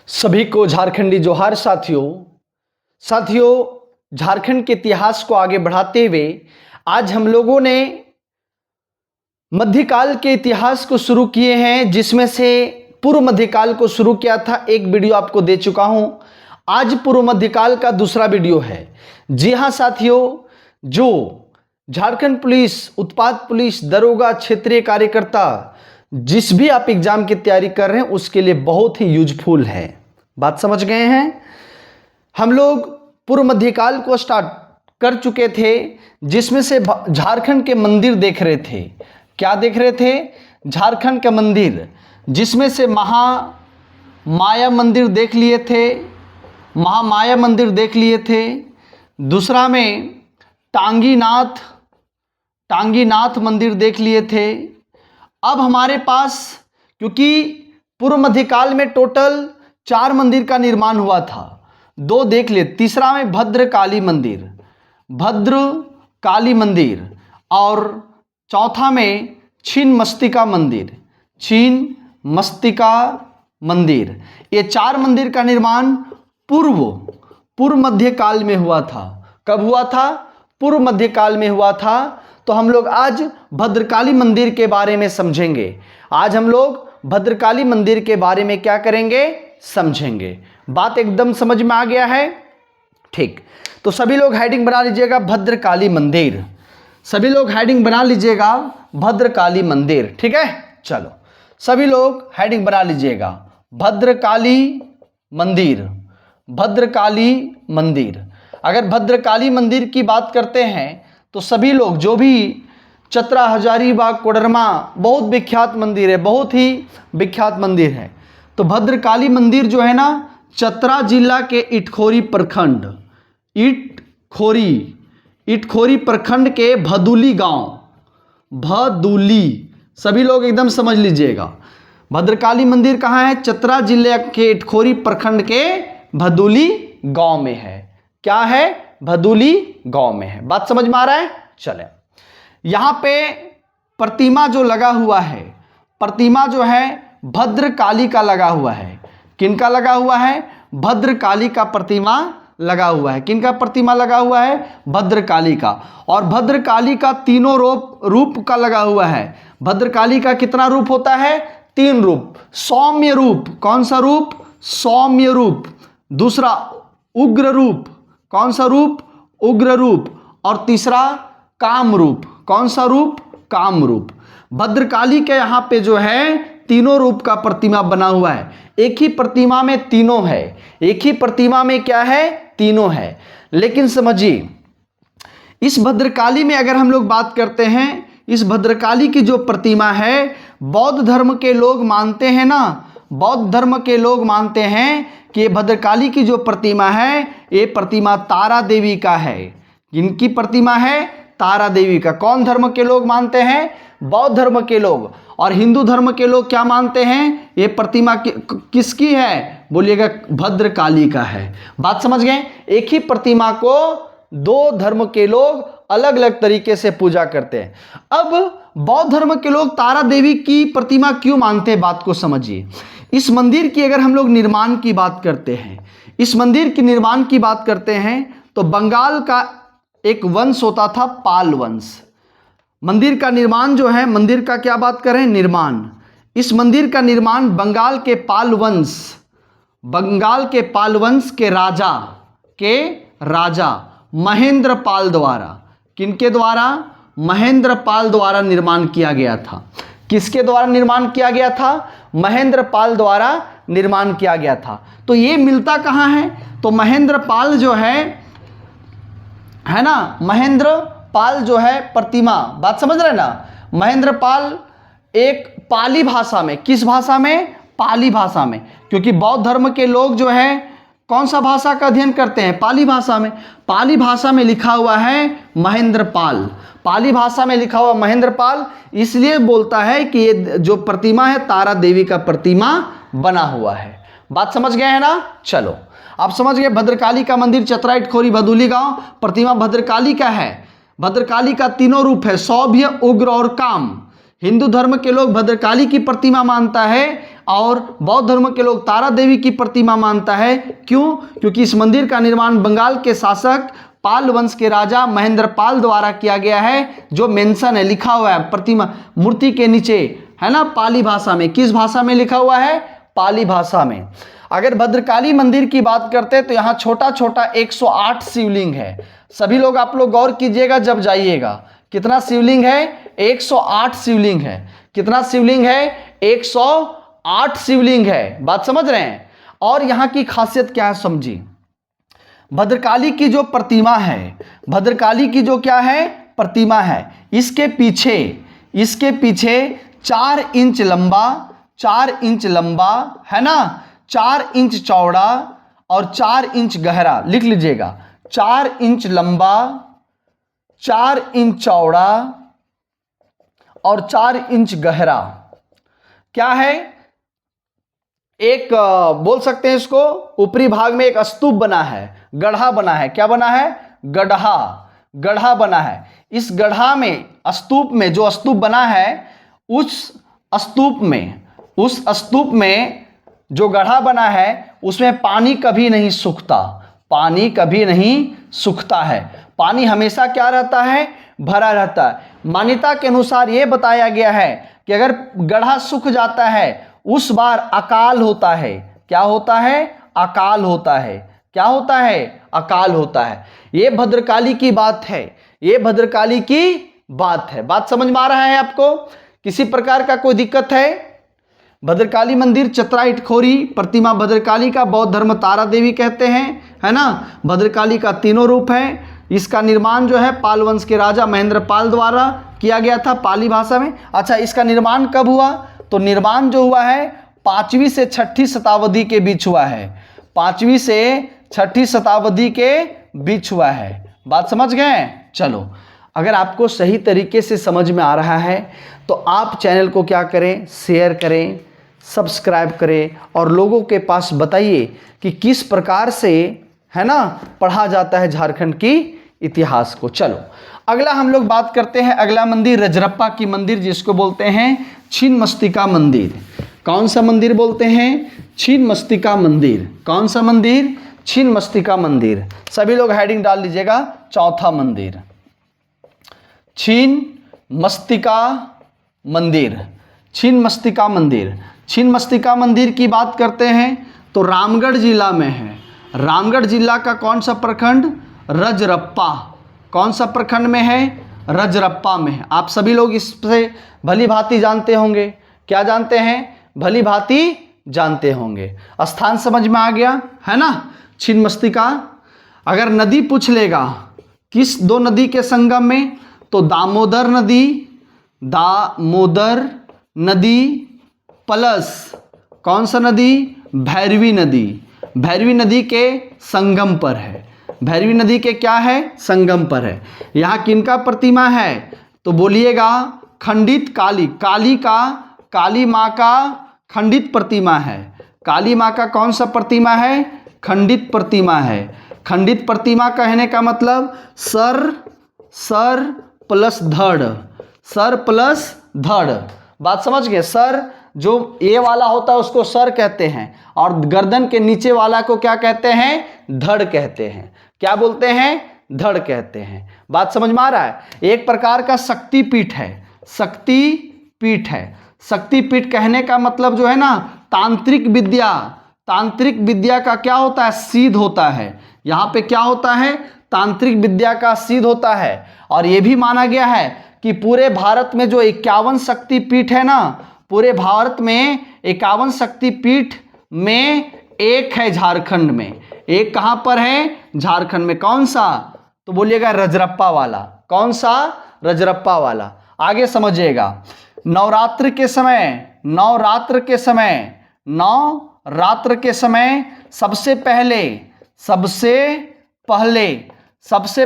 सभी को झारखंडी जोहार। साथियों झारखंड के इतिहास को आगे बढ़ाते हुए आज हम लोगों ने मध्यकाल के इतिहास को शुरू किए हैं, जिसमें से पूर्व मध्यकाल को शुरू किया था। एक वीडियो आपको दे चुका हूं। आज पूर्व मध्यकाल का दूसरा वीडियो है। जी हां साथियों, जो झारखंड पुलिस, उत्पाद पुलिस, दरोगा, क्षेत्रीय कार्यकर्ता, जिस भी आप एग्जाम की तैयारी कर रहे हैं उसके लिए बहुत ही यूजफुल है। बात समझ गए हैं? हम लोग पूर्व मध्यकाल को स्टार्ट कर चुके थे, जिसमें से झारखंड के मंदिर देख रहे थे। क्या देख रहे थे? झारखंड का मंदिर, जिसमें से महामाया मंदिर देख लिए थे, महामाया मंदिर देख लिए थे। दूसरा में टांगीनाथ मंदिर देख लिए थे। अब हमारे पास, क्योंकि पूर्व मध्यकाल में टोटल 4 मंदिर का निर्माण हुआ था, 2 देख लिए। तीसरा में भद्रकाली मंदिर और चौथा में छिन्नमस्तिका मंदिर। ये 4 मंदिर का निर्माण पूर्व मध्यकाल में हुआ था। कब हुआ था? पूर्व मध्यकाल में हुआ था। तो हम लोग आज भद्रकाली मंदिर के बारे में समझेंगे। आज हम लोग भद्रकाली मंदिर के बारे में क्या करेंगे? समझेंगे। बात एकदम समझ में आ गया है? ठीक, तो सभी लोग हेडिंग बना लीजिएगा, भद्रकाली मंदिर। सभी लोग हेडिंग बना लीजिएगा, भद्रकाली मंदिर। ठीक है, चलो सभी लोग हेडिंग बना लीजिएगा, भद्रकाली मंदिर। अगर भद्रकाली मंदिर की बात करते हैं तो सभी लोग, जो भी चतरा, हजारीबाग, कोडरमा, बहुत विख्यात मंदिर है, बहुत ही विख्यात मंदिर है। तो भद्रकाली मंदिर जो है ना, चतरा जिला के इटखोरी प्रखंड के भदुली, सभी लोग एकदम समझ लीजिएगा। भद्रकाली मंदिर कहाँ है? चतरा जिले के इटखोरी प्रखंड के भदुली गांव में है। क्या है? भदुली गांव में है। बात समझ में आ रहा है? चले, यहां पे प्रतिमा जो लगा हुआ है, प्रतिमा जो है भद्रकाली का लगा हुआ है। किनका लगा हुआ है? भद्रकाली का प्रतिमा लगा हुआ है। किनका प्रतिमा लगा हुआ है? भद्रकाली का। और भद्रकाली का तीनों रूप का लगा हुआ है। भद्रकाली का कितना रूप होता है? 3 रूप। सौम्य रूप। कौन सा रूप? सौम्य रूप। दूसरा उग्र रूप। कौन सा रूप? उग्र रूप। और तीसरा काम रूप। कौन सा रूप? काम रूप। भद्रकाली के यहां पे जो है तीनों रूप का प्रतिमा बना हुआ है। एक ही प्रतिमा में तीनों है। एक ही प्रतिमा में क्या है? तीनों है। लेकिन समझिए, इस भद्रकाली में अगर हम लोग बात करते हैं, इस भद्रकाली की जो प्रतिमा है, बौद्ध धर्म के लोग मानते हैं ना, बौद्ध धर्म के लोग मानते हैं कि ये भद्रकाली की जो प्रतिमा है, ये प्रतिमा तारा देवी का है। इनकी प्रतिमा है तारा देवी का। कौन धर्म के लोग मानते हैं? बौद्ध धर्म के लोग। और हिंदू धर्म के लोग क्या मानते हैं? ये प्रतिमा किसकी है? बोलिएगा, भद्रकाली का है। बात समझ गए? एक ही प्रतिमा को 2 धर्म के लोग अलग अलग तरीके से पूजा करते हैं। अब बौद्ध धर्म के लोग तारा देवी की प्रतिमा क्यों मानते हैं? बात को समझिए। इस मंदिर की अगर हम लोग निर्माण की बात करते हैं, इस मंदिर की निर्माण की बात करते हैं, तो बंगाल का एक वंश होता था, पाल वंश। मंदिर का निर्माण जो है, मंदिर का क्या बात करें? निर्माण। इस मंदिर का निर्माण बंगाल के पाल वंश के राजा महेंद्र पाल द्वारा। किनके द्वारा? महेंद्र पाल द्वारा निर्माण किया गया था। किसके द्वारा निर्माण किया गया था? महेंद्र पाल द्वारा निर्माण किया गया था। तो ये मिलता कहाँ है? तो महेंद्र पाल जो है ना, महेंद्र पाल जो है प्रतिमा, बात समझ रहे ना, महेंद्र पाल एक पाली भाषा में, किस भाषा में? पाली भाषा में। क्योंकि बौद्ध धर्म के लोग जो है कौन सा भाषा का अध्ययन करते हैं? पाली भाषा में। पाली भाषा में लिखा हुआ है महेंद्र पाल। पाली भाषा में लिखा हुआ महेंद्र पाल इसलिए बोलता है कि ये जो प्रतिमा है तारा देवी का प्रतिमा बना हुआ है। बात समझ गए हैं ना? चलो, आप समझ गए। भद्रकाली का मंदिर, चतरा इटखोरी भदुली गांव। प्रतिमा भद्रकाली का है। भद्रकाली का तीनों रूप है, सौम्य, उग्र और काम। हिंदू धर्म के लोग भद्रकाली की प्रतिमा मानता है और बौद्ध धर्म के लोग तारा देवी की प्रतिमा मानता है। क्यों? क्योंकि इस मंदिर का निर्माण बंगाल के शासक पाल वंश के राजा महेंद्र पाल द्वारा किया गया है। जो मेंशन है, लिखा हुआ है प्रतिमा मूर्ति के नीचे, है ना, पाली भाषा में। किस भाषा में लिखा हुआ है? पाली भाषा में। अगर भद्रकाली मंदिर की बात करते हैं तो यहाँ छोटा छोटा 108 शिवलिंग है। सभी लोग आप लोग गौर कीजिएगा जब जाइएगा, कितना शिवलिंग है? 108 शिवलिंग है। कितना शिवलिंग है? 108 शिवलिंग है। बात समझ रहे हैं? और यहाँ की खासियत क्या है समझिए। भद्रकाली की जो प्रतिमा है, भद्रकाली की जो क्या है? प्रतिमा है, इसके पीछे 4 इंच लंबा, 4 इंच लंबा, है ना, 4 इंच चौड़ा और 4 इंच गहरा। लिख लीजिएगा, 4 इंच लंबा, 4 इंच चौड़ा और 4 इंच गहरा। क्या है? एक बोल सकते हैं इसको, ऊपरी भाग में एक स्तूप बना है, गढ़ा बना है। क्या बना है? गढ़ा बना है। इस गढ़ा में, स्तूप में, जो स्तूप बना है, उस स्तूप में जो गढ़ा बना है उसमें पानी कभी नहीं सूखता। पानी कभी नहीं सूखता है। पानी हमेशा क्या रहता है? भरा रहता है। मान्यता के अनुसार यह बताया गया है कि अगर गढ़ा सूख जाता है उस बार अकाल होता है। क्या होता है? अकाल होता है। क्या होता है? अकाल होता है। ये भद्रकाली की बात है, ये भद्रकाली की बात है। बात समझ में आ रहा है आपको? किसी प्रकार का कोई दिक्कत है? भद्रकाली मंदिर चतरा इटखोरी प्रतिमा भद्रकाली का बौद्ध धर्म तारा देवी कहते हैं, है ना। भद्रकाली का तीनों रूप है। इसका निर्माण जो है पाल वंश के राजा महेंद्र पाल द्वारा किया गया था, पाली भाषा में। अच्छा, इसका निर्माण कब हुआ? तो निर्माण जो हुआ है 5वीं से 6ठी शताब्दी के बीच हुआ है। 5वीं से 6ठी शताब्दी के बीच हुआ है। बात समझ गए? चलो, अगर आपको सही तरीके से समझ में आ रहा है तो आप चैनल को क्या करें? शेयर करें, सब्सक्राइब करें और लोगों के पास बताइए कि किस प्रकार से, है ना, पढ़ा जाता है झारखंड की इतिहास को। चलो, अगला हम लोग बात करते हैं। अगला मंदिर रजरप्पा की मंदिर, जिसको बोलते हैं छिन्नमस्तिका मंदिर। कौन सा मंदिर बोलते हैं? छिन्नमस्तिका मंदिर। कौन सा मंदिर? छिन्नमस्तिका मंदिर। सभी लोग हेडिंग डाल लीजिएगा, चौथा मंदिर, छिन्नमस्तिका मंदिर। छिन्नमस्तिका मंदिर, छिन्नमस्तिका मंदिर की बात करते हैं तो रामगढ़ जिला में है। रामगढ़ जिला का कौन सा प्रखंड? रजरप्पा। कौन सा प्रखंड में है? रजरप्पा में है। आप सभी लोग इससे भली भांति जानते होंगे। क्या जानते हैं? भली भांति जानते होंगे। स्थान समझ में आ गया, है ना। छिन्नमस्तिका। अगर नदी पूछ लेगा, किस 2 नदी के संगम में? तो दामोदर नदी प्लस कौन सा नदी? भैरवी नदी। भैरवी नदी के संगम पर है। भैरवी नदी के क्या है? संगम पर है। यहाँ किनका प्रतिमा है? तो बोलिएगा खंडित काली माँ का खंडित प्रतिमा है। काली माँ का कौन सा प्रतिमा है? खंडित प्रतिमा है। खंडित प्रतिमा कहने का मतलब सर प्लस धड़, सर प्लस धड़। बात समझ गए? सर जो ये वाला होता है उसको सर कहते हैं और गर्दन के नीचे वाला को क्या कहते हैं? धड़ कहते हैं। क्या बोलते हैं? धड़ कहते हैं। बात समझ में आ रहा है? एक प्रकार का शक्तिपीठ है। शक्तिपीठ है। शक्तिपीठ कहने का मतलब जो है ना, तांत्रिक विद्या का क्या होता है? सिद्ध होता है। यहाँ पे क्या होता है? तांत्रिक विद्या का सिद्ध होता है। और ये भी माना गया है कि पूरे भारत में जो 51 शक्तिपीठ है ना, पूरे भारत में 51 शक्तिपीठ में एक है झारखंड में। एक कहां पर है? झारखंड में। कौन सा? तो बोलिएगा रजरप्पा वाला। कौन सा? रजरप्पा वाला। आगे समझिएगा। नवरात्र के समय सबसे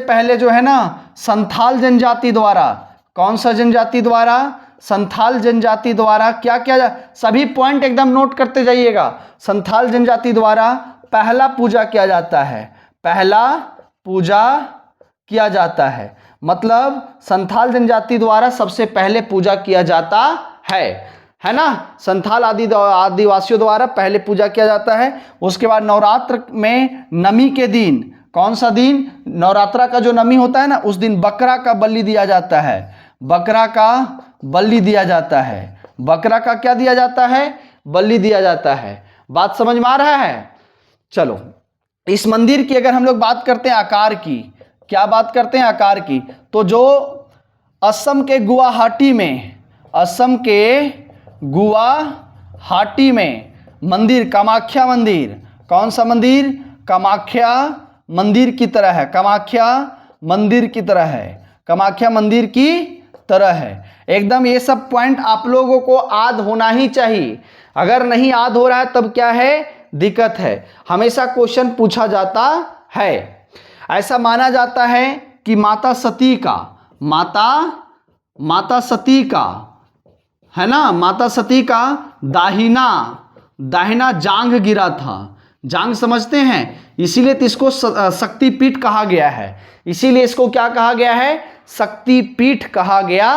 पहले जो है ना, संथाल जनजाति द्वारा, कौन सा जनजाति द्वारा? संथाल जनजाति द्वारा क्या किया सभी पॉइंट एकदम नोट करते जाइएगा। संथाल जनजाति द्वारा पहला पूजा किया जाता है। पहला पूजा किया जाता है मतलब संथाल जनजाति द्वारा सबसे पहले पूजा किया जाता है है ना, संथाल आदिवासियों द्वारा पहले पूजा किया जाता है। उसके बाद नवरात्र में नमी के दिन, कौन सा दिन, नवरात्रा का जो नमी होता है ना, उस दिन बकरा का बलि दिया जाता है, बकरा का बलि दिया जाता है, बकरा का क्या दिया जाता है, बलि दिया जाता है। बात समझ में आ रहा है। चलो, इस मंदिर की अगर हम लोग बात करते हैं आकार की, क्या बात करते हैं आकार की, तो जो असम के गुवाहाटी में, असम के गुवाहाटी में मंदिर कामाख्या मंदिर, कौन सा मंदिर, कामाख्या मंदिर की तरह है, कामाख्या मंदिर की तरह है, कामाख्या मंदिर की तरह है एकदम। ये सब पॉइंट आप लोगों को याद होना ही चाहिए। अगर नहीं याद हो रहा है तब क्या है, दिक्कत है। हमेशा क्वेश्चन पूछा जाता है। ऐसा माना जाता है कि माता सती का, माता सती का, है ना, माता सती का दाहिना जांघ गिरा था। जांघ समझते हैं, इसीलिए तो इसको शक्तिपीठ कहा गया है, इसीलिए इसको क्या कहा गया है, शक्तिपीठ कहा गया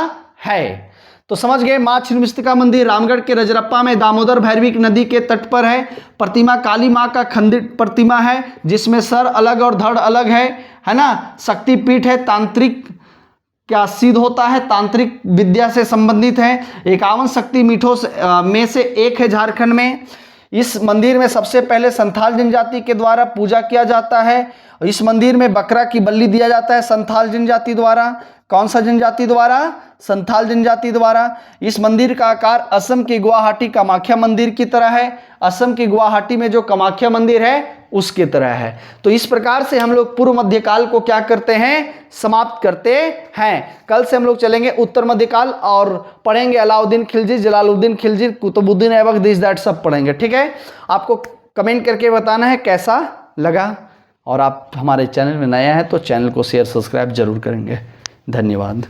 है। तो समझ गए। मां छिन्नमस्तिका मंदिर रामगढ़ के रजरप्पा में दामोदर भैरवी नदी के तट पर है। प्रतिमा काली मां का खंडित प्रतिमा है, जिसमें सर अलग और धड़ अलग है ना। शक्तिपीठ है, तांत्रिक क्या सिद्ध होता है, तांत्रिक विद्या से संबंधित है। 51 शक्तिपीठों में से एक है झारखंड में। इस मंदिर में सबसे पहले संथाल जनजाति के द्वारा पूजा किया जाता है। इस मंदिर में बकरा की बलि दिया जाता है संथाल जनजाति द्वारा। कौन सा जनजाति द्वारा, संथाल जनजाति द्वारा। इस मंदिर का आकार असम की गुवाहाटी कामाख्या मंदिर की तरह है, असम की गुवाहाटी में जो कामाख्या मंदिर है उसके तरह है। तो इस प्रकार से हम लोग पूर्व मध्यकाल को क्या करते हैं, समाप्त करते हैं। कल से हम लोग चलेंगे उत्तर मध्यकाल और पढ़ेंगे अलाउद्दीन खिलजी, जलालुद्दीन खिलजी, कुतुबुद्दीन ऐबक, दिस दैट सब पढ़ेंगे। ठीक है, आपको कमेंट करके बताना है कैसा लगा। और आप हमारे चैनल में नया है तो चैनल को शेयर सब्सक्राइब जरूर करेंगे। धन्यवाद।